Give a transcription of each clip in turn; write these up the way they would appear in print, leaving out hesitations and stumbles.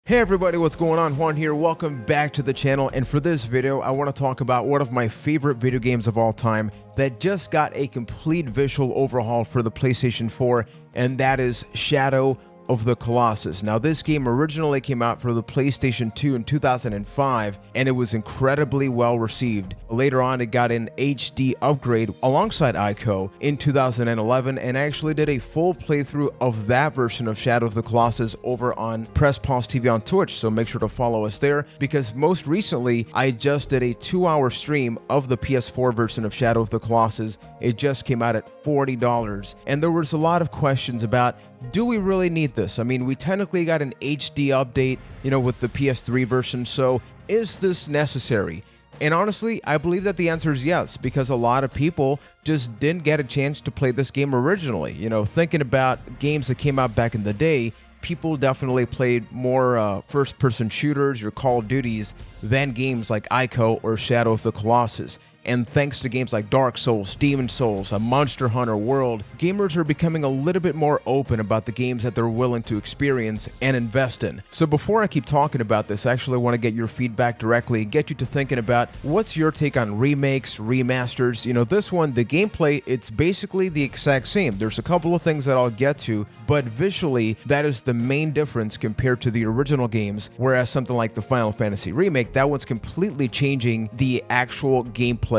Hey everybody, what's going on? Juan here. Welcome back to the channel, and for this video I want to talk about one of my favorite video games of all time that just got a complete visual overhaul for the PlayStation 4, and that is Shadow of the Colossus. Now, this game originally came out for the PlayStation 2 in 2005, and it was incredibly well received. Later on, it got an HD upgrade alongside ICO in 2011, and I actually did a full playthrough of that version of Shadow of the Colossus over on Press Pause TV on Twitch, so make sure to follow us there, because most recently, I just did a 2-hour stream of the PS4 version of Shadow of the Colossus. It just came out at $40, and there was a lot of questions about, do we really need this? I mean, we technically got an HD update, with the PS3 version, so is this necessary? And honestly, I believe that the answer is yes, because a lot of people just didn't get a chance to play this game originally. Thinking about games that came out back in the day, people definitely played more first-person shooters or Call of Duties than games like ICO or Shadow of the Colossus. And thanks to games like Dark Souls, Demon Souls, a Monster Hunter World, gamers are becoming a little bit more open about the games that they're willing to experience and invest in. So before I keep talking about this, I actually want to get your feedback directly and get you to thinking about what's your take on remakes, remasters. This one, the gameplay, it's basically the exact same. There's a couple of things that I'll get to, but visually, that is the main difference compared to the original games, whereas something like the Final Fantasy remake, that one's completely changing the actual gameplay.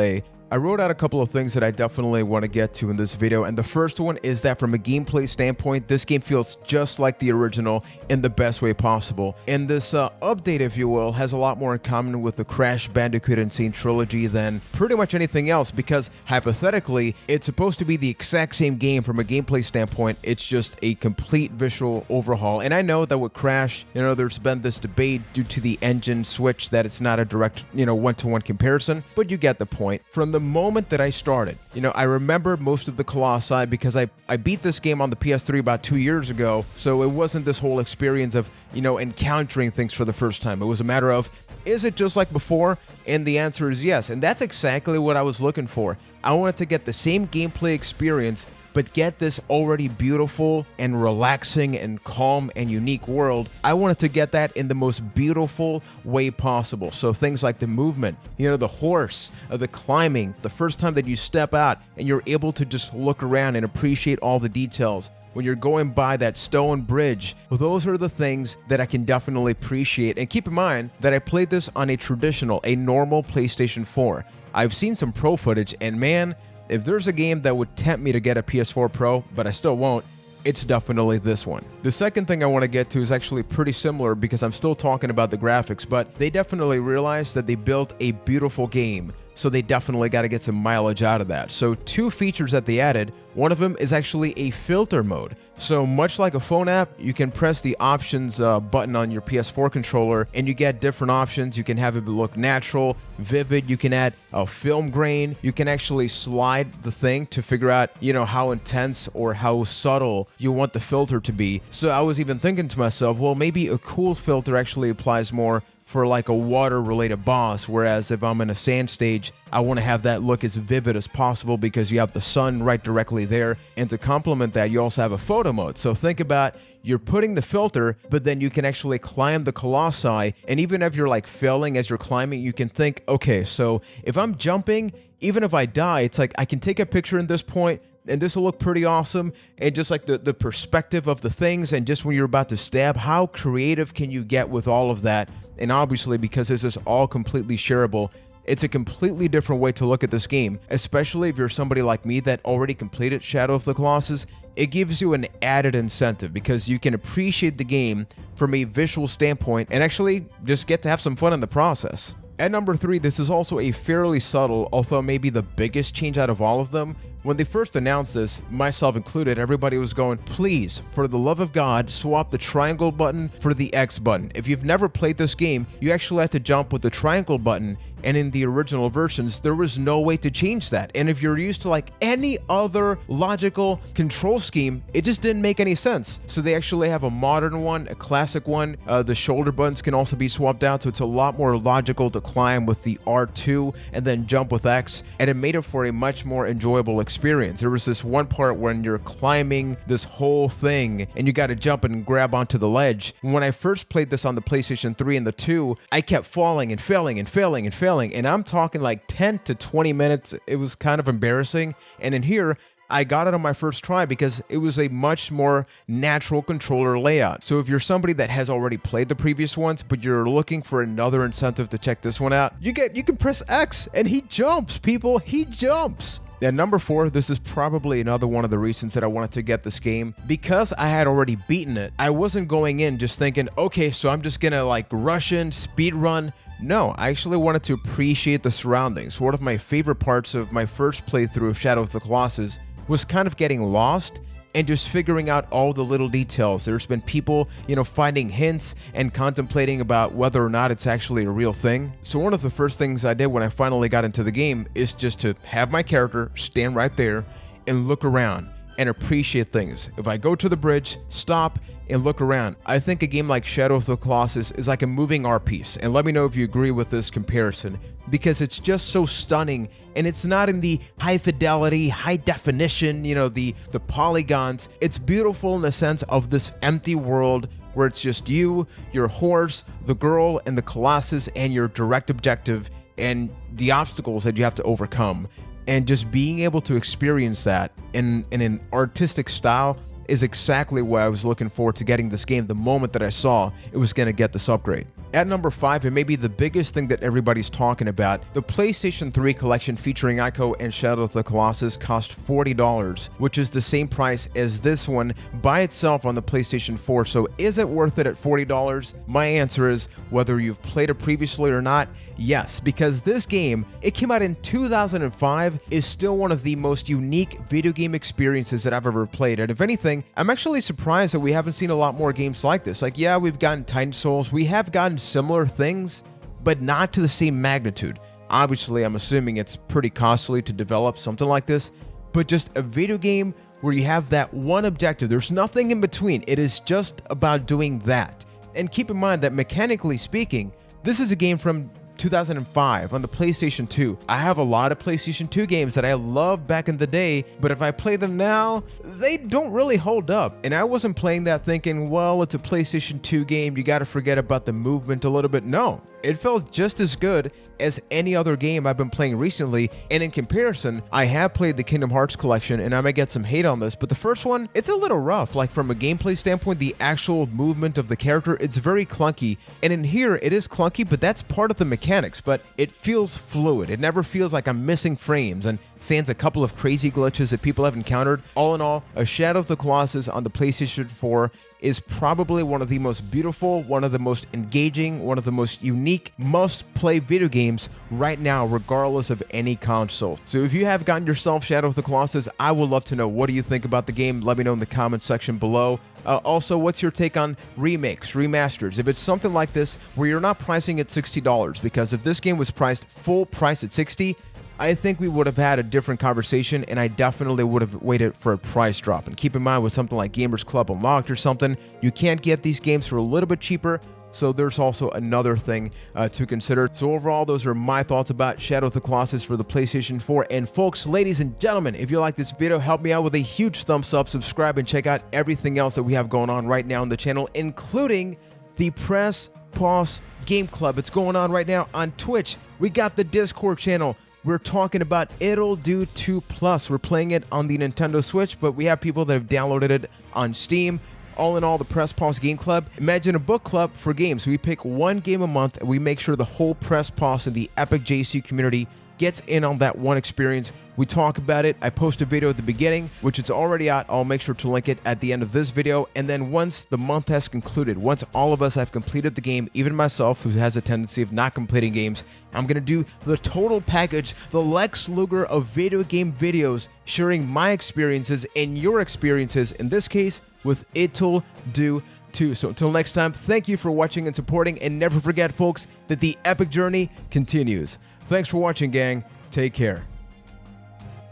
I wrote out a couple of things that I definitely want to get to in this video, and the first one is that from a gameplay standpoint, this game feels just like the original in the best way possible. And this update, if you will, has a lot more in common with the Crash Bandicoot Insane trilogy than pretty much anything else, because hypothetically, it's supposed to be the exact same game from a gameplay standpoint. It's just a complete visual overhaul. And I know that with Crash, there's been this debate due to the engine switch that it's not a direct, one-to-one comparison, but you get the point. From the moment that I started, I remember most of the Colossi because I beat this game on the PS3 about 2 years ago, so it wasn't this whole experience of, encountering things for the first time. It was a matter of, is it just like before? And the answer is yes, and that's exactly what I was looking for. I wanted to get the same gameplay experience, but get this already beautiful and relaxing and calm and unique world. I wanted to get that in the most beautiful way possible. So things like the movement, the horse, the climbing, the first time that you step out and you're able to just look around and appreciate all the details. When you're going by that stone bridge, those are the things that I can definitely appreciate. And keep in mind that I played this on a normal PlayStation 4. I've seen some pro footage, and man, if there's a game that would tempt me to get a PS4 Pro, but I still won't, it's definitely this one. The second thing I want to get to is actually pretty similar because I'm still talking about the graphics, but they definitely realized that they built a beautiful game, so they definitely got to get some mileage out of that. So 2 features that they added, one of them is actually a filter mode. So much like a phone app, you can press the options button on your PS4 controller and you get different options. You can have it look natural, vivid, you can add a film grain, you can actually slide the thing to figure out, how intense or how subtle you want the filter to be. So I was even thinking to myself, well, maybe a cool filter actually applies more for like a water-related boss, whereas if I'm in a sand stage, I want to have that look as vivid as possible because you have the sun right directly there, and to complement that, you also have a photo mode. So think about, you're putting the filter, but then you can actually climb the Colossi, and even if you're like failing as you're climbing, you can think, okay, so if I'm jumping, even if I die, it's like I can take a picture in this point, and this will look pretty awesome, and just like the perspective of the things, and just when you're about to stab, how creative can you get with all of that? And obviously, because this is all completely shareable, it's a completely different way to look at this game, especially if you're somebody like me that already completed Shadow of the Colossus. It gives you an added incentive because you can appreciate the game from a visual standpoint and actually just get to have some fun in the process. At number 3, this is also a fairly subtle, although maybe the biggest change out of all of them. When they first announced this, myself included, everybody was going, please, for the love of God, swap the triangle button for the X button. If you've never played this game, you actually have to jump with the triangle button, and in the original versions, there was no way to change that. And if you're used to like any other logical control scheme, it just didn't make any sense. So they actually have a modern one, a classic one. The shoulder buttons can also be swapped out, so it's a lot more logical to climb with the R2 and then jump with X, and it made it for a much more enjoyable experience experience. There was this one part when you're climbing this whole thing and you got to jump and grab onto the ledge. When I first played this on the PlayStation 3 and the 2, I kept falling and failing and failing and failing, and I'm talking like 10 to 20 minutes. It was kind of embarrassing. And in here, I got it on my first try because it was a much more natural controller layout. So if you're somebody that has already played the previous ones, but you're looking for another incentive to check this one out, you can press X and he jumps, people. He jumps. At number 4, this is probably another one of the reasons that I wanted to get this game. Because I had already beaten it, I wasn't going in just thinking, okay, so I'm just gonna like rush in, speed run. No, I actually wanted to appreciate the surroundings. One of my favorite parts of my first playthrough of Shadow of the Colossus was kind of getting lost and just figuring out all the little details. There's been people, finding hints and contemplating about whether or not it's actually a real thing. So one of the first things I did when I finally got into the game is just to have my character stand right there and look around and appreciate things. If I go to the bridge, stop and look around. I think a game like Shadow of the Colossus is like a moving art piece, and let me know if you agree with this comparison, because it's just so stunning, and it's not in the high fidelity, high definition, the polygons. It's beautiful in the sense of this empty world where it's just you, your horse, the girl, and the Colossus, and your direct objective, and the obstacles that you have to overcome. And just being able to experience that in an artistic style is exactly why I was looking forward to getting this game the moment that I saw it was going to get this upgrade. At number 5, and maybe the biggest thing that everybody's talking about, the PlayStation 3 collection featuring ICO and Shadow of the Colossus cost $40, which is the same price as this one by itself on the PlayStation 4. So is it worth it at $40? My answer is, whether you've played it previously or not, yes, because this game, it came out in 2005, is still one of the most unique video game experiences that I've ever played. And if anything, I'm actually surprised that we haven't seen a lot more games like this. Like, yeah, we've gotten Titan Souls, we have gotten similar things, but not to the same magnitude. Obviously, I'm assuming it's pretty costly to develop something like this, but just a video game where you have that one objective. There's nothing in between. It is just about doing that. And keep in mind that mechanically speaking, this is a game from 2005 on the PlayStation 2. I have a lot of PlayStation 2 games that I loved back in the day, but if I play them now, they don't really hold up. And I wasn't playing that thinking, well, it's a PlayStation 2 game, you gotta forget about the movement a little bit. No, it felt just as good as any other game I've been playing recently, and in comparison, I have played the Kingdom Hearts collection, and I might get some hate on this, but the first one, it's a little rough. Like, from a gameplay standpoint, the actual movement of the character, it's very clunky, and in here, it is clunky, but that's part of the mechanics, but it feels fluid. It never feels like I'm missing frames, and sans a couple of crazy glitches that people have encountered. All in all, a Shadow of the Colossus on the PlayStation 4 is probably one of the most beautiful, one of the most engaging, one of the most unique must-play video games right now, regardless of any console. So if you have gotten yourself Shadow of the Colossus, I would love to know, what do you think about the game? Let me know in the comment section below. Also, what's your take on remakes, remasters? If it's something like this where you're not pricing it $60, because if this game was priced full price at $60, I think we would have had a different conversation, and I definitely would have waited for a price drop. And keep in mind, with something like Gamers Club Unlocked or something, you can't get these games for a little bit cheaper, so there's also another thing to consider. So overall, those are my thoughts about Shadow of the Colossus for the PlayStation 4. And folks, ladies and gentlemen, if you like this video, help me out with a huge thumbs up, subscribe, and check out everything else that we have going on right now on the channel, including the Press Pause Game Club. It's going on right now on Twitch. We got the Discord channel. We're talking about It'll Do 2 Plus. We're playing it on the Nintendo Switch, but we have people that have downloaded it on Steam. All in all, the Press Pause Game Club, imagine a book club for games. We pick one game a month, and we make sure the whole Press Pause and the Epic JC community gets in on that one experience. We talk about it. I post a video at the beginning, which is already out. I'll make sure to link it at the end of this video. And then once the month has concluded, once all of us have completed the game, even myself, who has a tendency of not completing games, I'm going to do the total package, the Lex Luger of video game videos, sharing my experiences and your experiences, in this case, with It'll Do 2. So until next time, thank you for watching and supporting, and never forget, folks, that the epic journey continues. Thanks for watching, gang. Take care.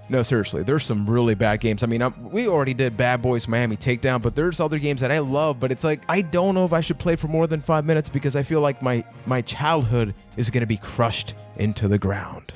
No, seriously, there's some really bad games. I mean, we already did Bad Boys Miami Takedown, but there's other games that I love, but it's like, I don't know if I should play for more than 5 minutes because I feel like my childhood is going to be crushed into the ground.